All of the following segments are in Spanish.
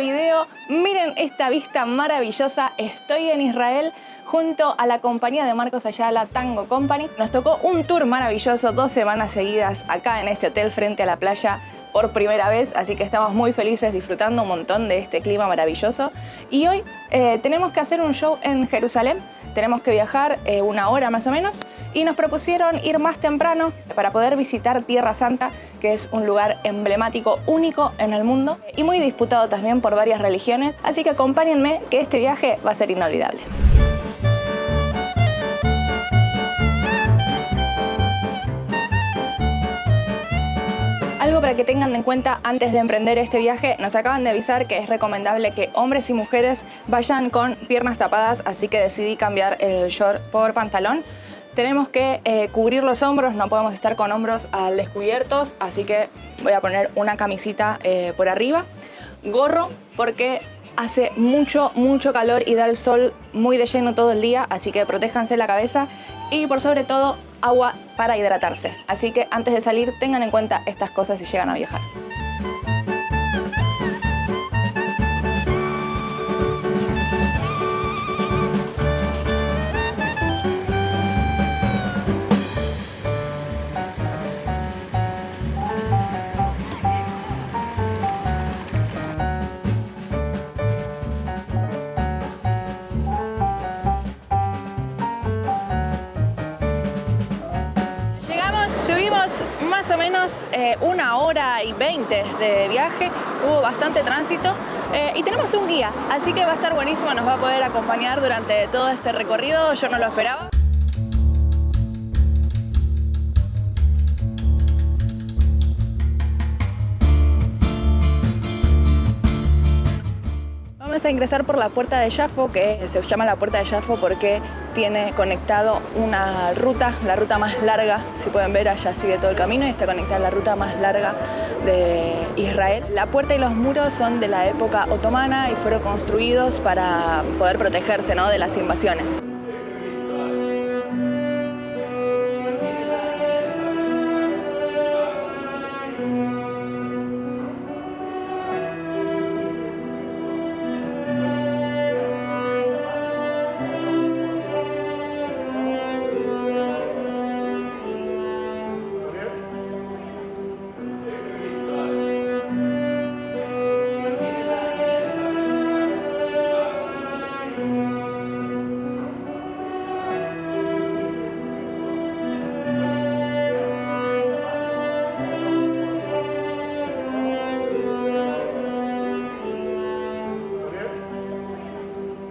video. Miren esta vista maravillosa. Estoy en Israel junto a la compañía de Marcos Ayala Tango Company. Nos tocó un tour maravilloso, 2 semanas seguidas acá en este hotel frente a la playa por primera vez, así que estamos muy felices disfrutando un montón de este clima maravilloso. Y hoy tenemos que hacer un show en Jerusalén, tenemos que viajar 1 hora más o menos, y nos propusieron ir más temprano para poder visitar Tierra Santa, que es un lugar emblemático, único en el mundo y muy disputado también por varias religiones, así que acompáñenme que este viaje va a ser inolvidable. Algo para que tengan en cuenta antes de emprender este viaje, nos acaban de avisar que es recomendable que hombres y mujeres vayan con piernas tapadas, así que decidí cambiar el short por pantalón. Tenemos que cubrir los hombros, no podemos estar con hombros al descubiertos, así que voy a poner una camisita por arriba. Gorro porque hace mucho calor y da el sol muy de lleno todo el día, así que protéjanse la cabeza y por sobre todo agua para hidratarse. Así que antes de salir tengan en cuenta estas cosas si llegan a viajar. Más o menos 1 hora y 20 de viaje, hubo bastante tránsito y tenemos un guía, así que va a estar buenísimo, nos va a poder acompañar durante todo este recorrido, yo no lo esperaba. Vamos a ingresar por la puerta de Yafo, que se llama la puerta de Yafo porque tiene conectado una ruta, la ruta más larga, si pueden ver allá sigue todo el camino y está conectada a la ruta más larga de Israel. La puerta y los muros son de la época otomana y fueron construidos para poder protegerse, ¿no?, de las invasiones.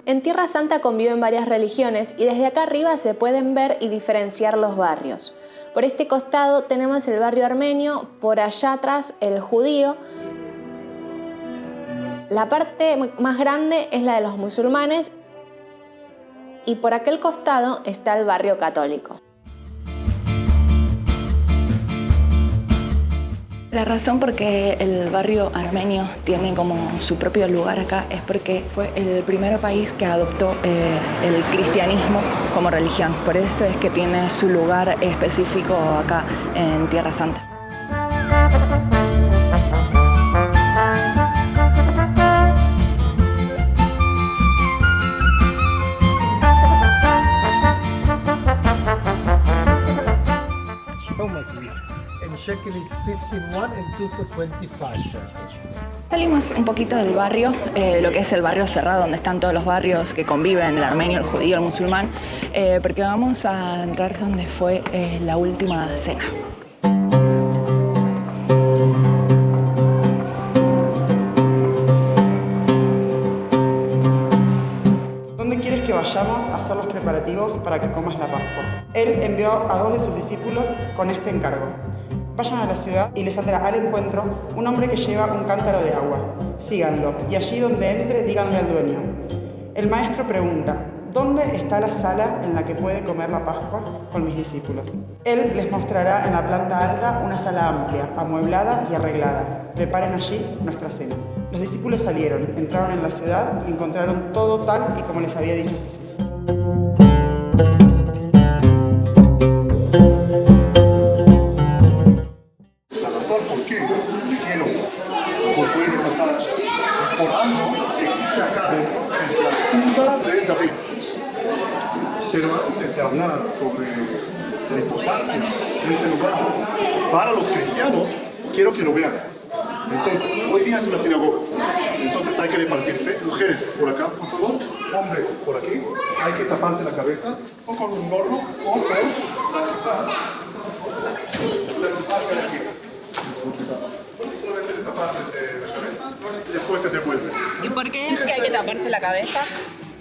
En Tierra Santa conviven varias religiones y desde acá arriba se pueden ver y diferenciar los barrios. Por este costado tenemos el barrio armenio, por allá atrás el judío. La parte más grande es la de los musulmanes y por aquel costado está el barrio católico. La razón por qué el barrio armenio tiene como su propio lugar acá es porque fue el primer país que adoptó el cristianismo como religión. Por eso es que tiene su lugar específico acá en Tierra Santa. Shekel is 51 and 2 for 25 shekels. Salimos un poquito del barrio, lo que es el barrio cerrado, donde están todos los barrios que conviven, el armenio, el judío, el musulmán, porque vamos a entrar donde fue la última cena. ¿Dónde quieres que vayamos a hacer los preparativos para que comas la Pascua? Él envió a 2 de sus discípulos con este encargo. Vayan a la ciudad y les saldrá al encuentro un hombre que lleva un cántaro de agua. Síganlo y allí donde entre díganle al dueño. El maestro pregunta, ¿dónde está la sala en la que puede comer la Pascua con mis discípulos? Él les mostrará en la planta alta una sala amplia, amueblada y arreglada. Preparen allí nuestra cena. Los discípulos salieron, entraron en la ciudad y encontraron todo tal y como les había dicho Jesús. La razón por qué quiero construir esa sala es por algo Pero antes de hablar sobre la importancia de este lugar para los cristianos, quiero que lo vean. Entonces, hoy día es una sinagoga. Entonces hay que repartirse. Mujeres por acá, por favor. Hombres por aquí. Hay que taparse la cabeza o con un gorro o con la tupaca de aquí. Solamente de tapar la cabeza y después se devuelve. ¿Y por qué es que hay que taparse la cabeza?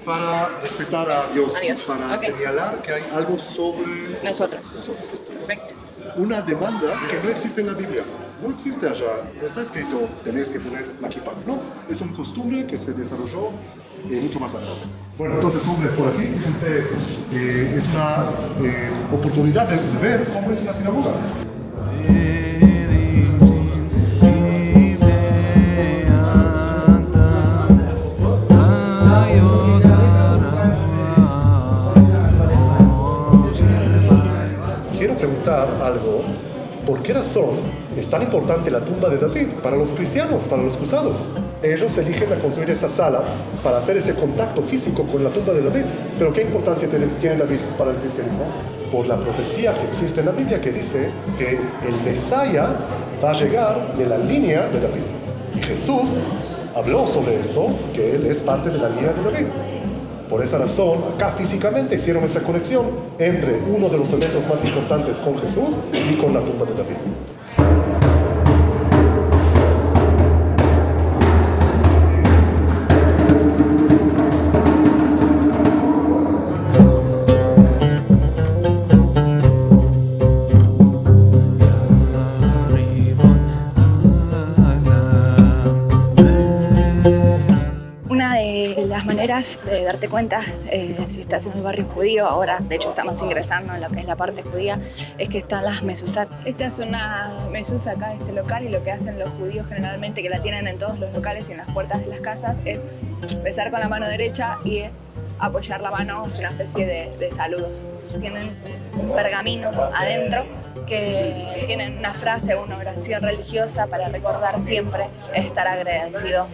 Para respetar a Dios, para Ok. señalar que hay algo sobre Nosotros. nosotros. Perfecto. Una demanda que no existe en la Biblia. No existe allá. No está escrito, tenés que poner la kippah. No, es una costumbre que se desarrolló mucho más adelante. Bueno, entonces, hombres por aquí, fíjense, es una oportunidad de ver cómo es una sinagoga. Quiero preguntar algo. ¿Por qué razón es tan importante la tumba de David para los cristianos, para los cruzados? Ellos eligen a construir esa sala para hacer ese contacto físico con la tumba de David. Pero ¿qué importancia tiene David para el cristianismo? Por la profecía que existe en la Biblia que dice que el Mesías va a llegar de la línea de David. Y Jesús habló sobre eso, que él es parte de la línea de David. Por esa razón, acá físicamente hicieron esa conexión entre uno de los eventos más importantes con Jesús y con la tumba de David. Una de las maneras de darte cuenta si estás en el barrio judío, ahora de hecho estamos ingresando en lo que es la parte judía, es que están las mezuzot. Esta es una mezuza acá de este local y lo que hacen los judíos generalmente, que la tienen en todos los locales y en las puertas de las casas, es besar con la mano derecha y apoyar la mano, es una especie de saludo. Tienen un pergamino adentro que tienen una frase o una oración religiosa para recordar siempre estar agradecido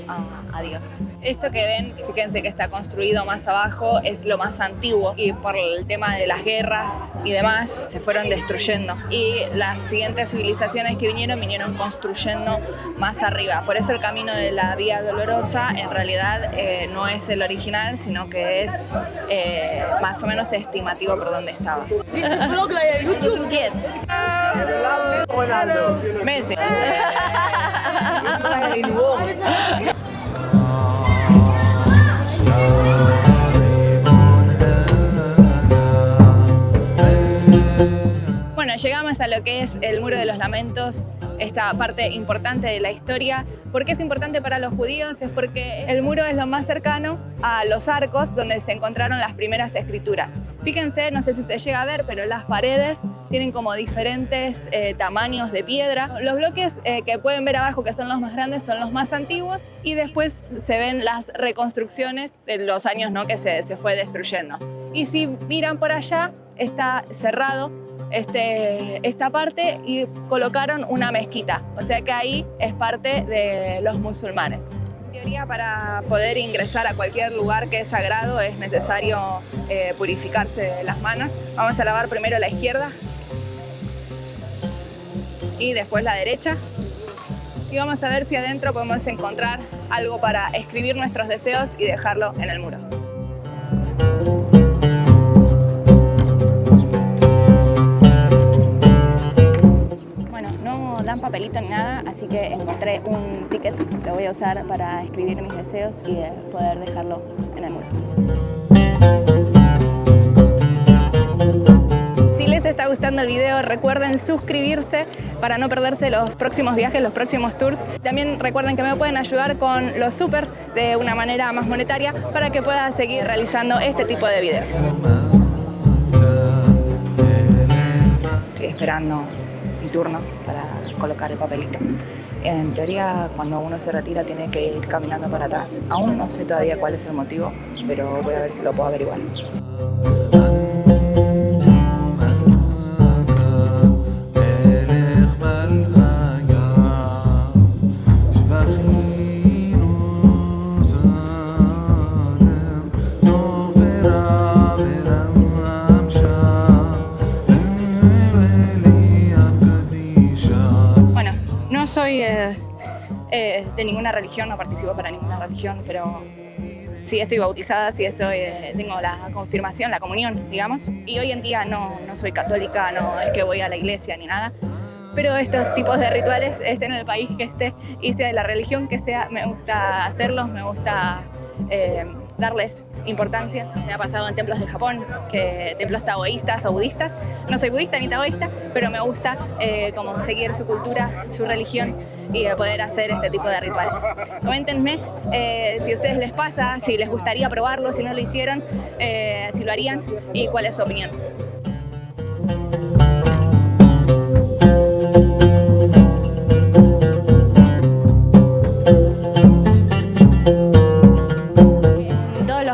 a Dios. Esto que ven, fíjense que está construido más abajo, es lo más antiguo y por el tema de las guerras y demás se fueron destruyendo. Y las siguientes civilizaciones que vinieron construyendo más arriba. Por eso el camino de la Vía Dolorosa en realidad no es el original, sino que es más o menos estimativo por donde estaba. This vlog like YouTube? Yes. Messi. Bueno, llegamos a lo que es el Muro de los Lamentos, esta parte importante de la historia. ¿Por qué es importante para los judíos? Es porque el muro es lo más cercano a los arcos donde se encontraron las primeras escrituras. Fíjense, no sé si se llega a ver, pero las paredes tienen como diferentes tamaños de piedra. Los bloques que pueden ver abajo, que son los más grandes, son los más antiguos, y después se ven las reconstrucciones de los años, ¿no?, que se fue destruyendo. Y si miran por allá, está cerrado esta parte y colocaron una mezquita, o sea que ahí es parte de los musulmanes. En teoría, para poder ingresar a cualquier lugar que es sagrado es necesario purificarse las manos. Vamos a lavar primero la izquierda y después la derecha, y vamos a ver si adentro podemos encontrar algo para escribir nuestros deseos y dejarlo en el muro. Dan papelito ni nada, así que encontré un ticket, lo voy a usar para escribir mis deseos y poder dejarlo en el muro. Si les está gustando el video, recuerden suscribirse para no perderse los próximos viajes, los próximos tours. También recuerden que me pueden ayudar con los super de una manera más monetaria para que pueda seguir realizando este tipo de videos. Estoy esperando mi turno para colocar el papelito. En teoría, cuando uno se retira tiene que ir caminando para atrás. Aún no sé todavía cuál es el motivo, pero voy a ver si lo puedo averiguar. de ninguna religión, no participo para ninguna religión, pero sí estoy bautizada, sí tengo la confirmación, la comunión, digamos. Y hoy en día no soy católica, no es que voy a la iglesia ni nada. Pero estos tipos de rituales, esté en el país que esté y sea de la religión que sea, me gusta hacerlos, me gusta darles importancia. Me ha pasado en templos de Japón, templos taoístas o budistas. No soy budista ni taoísta, pero me gusta como seguir su cultura, su religión y poder hacer este tipo de rituales. Coméntenme si a ustedes les pasa, si les gustaría probarlo, si no lo hicieron, si lo harían y cuál es su opinión.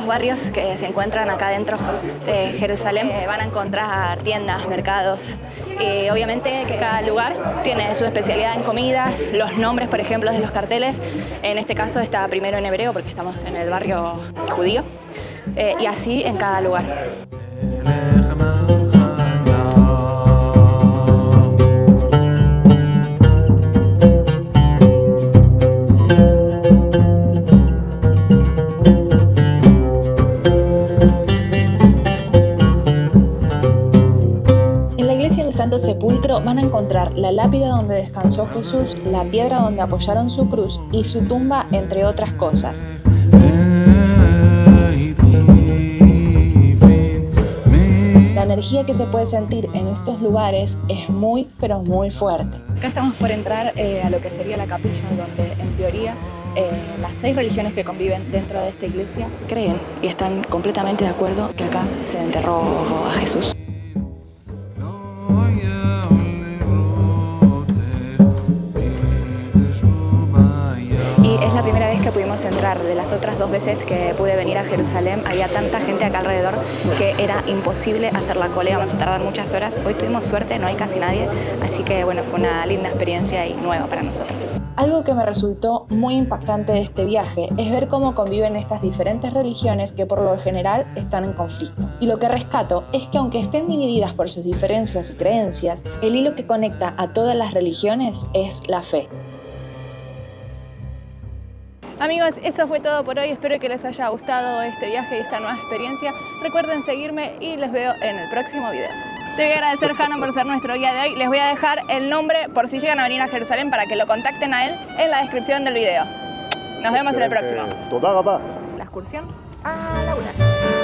Barrios que se encuentran acá dentro de Jerusalén van a encontrar tiendas, mercados y obviamente que cada lugar tiene su especialidad en comidas, los nombres por ejemplo de los carteles, en este caso está primero en hebreo porque estamos en el barrio judío y así en cada lugar. Santo Sepulcro van a encontrar la lápida donde descansó Jesús, la piedra donde apoyaron su cruz y su tumba, entre otras cosas. La energía que se puede sentir en estos lugares es muy, pero muy fuerte. Acá estamos por entrar a lo que sería la capilla, donde en teoría las 6 religiones que conviven dentro de esta iglesia creen y están completamente de acuerdo que acá se enterró a Jesús. Es la primera vez que pudimos entrar. De las otras 2 veces que pude venir a Jerusalén había tanta gente acá alrededor que era imposible hacer la cola, íbamos a tardar muchas horas. Hoy tuvimos suerte, no hay casi nadie, así que bueno, fue una linda experiencia y nueva para nosotros. Algo que me resultó muy impactante de este viaje es ver cómo conviven estas diferentes religiones que por lo general están en conflicto. Y lo que rescato es que aunque estén divididas por sus diferencias y creencias, el hilo que conecta a todas las religiones es la fe. Amigos, eso fue todo por hoy. Espero que les haya gustado este viaje y esta nueva experiencia. Recuerden seguirme y les veo en el próximo video. Te voy a agradecer, Hanna, por ser nuestro guía de hoy. Les voy a dejar el nombre por si llegan a venir a Jerusalén para que lo contacten a él en la descripción del video. Nos vemos en el próximo. Toda La excursión a la una.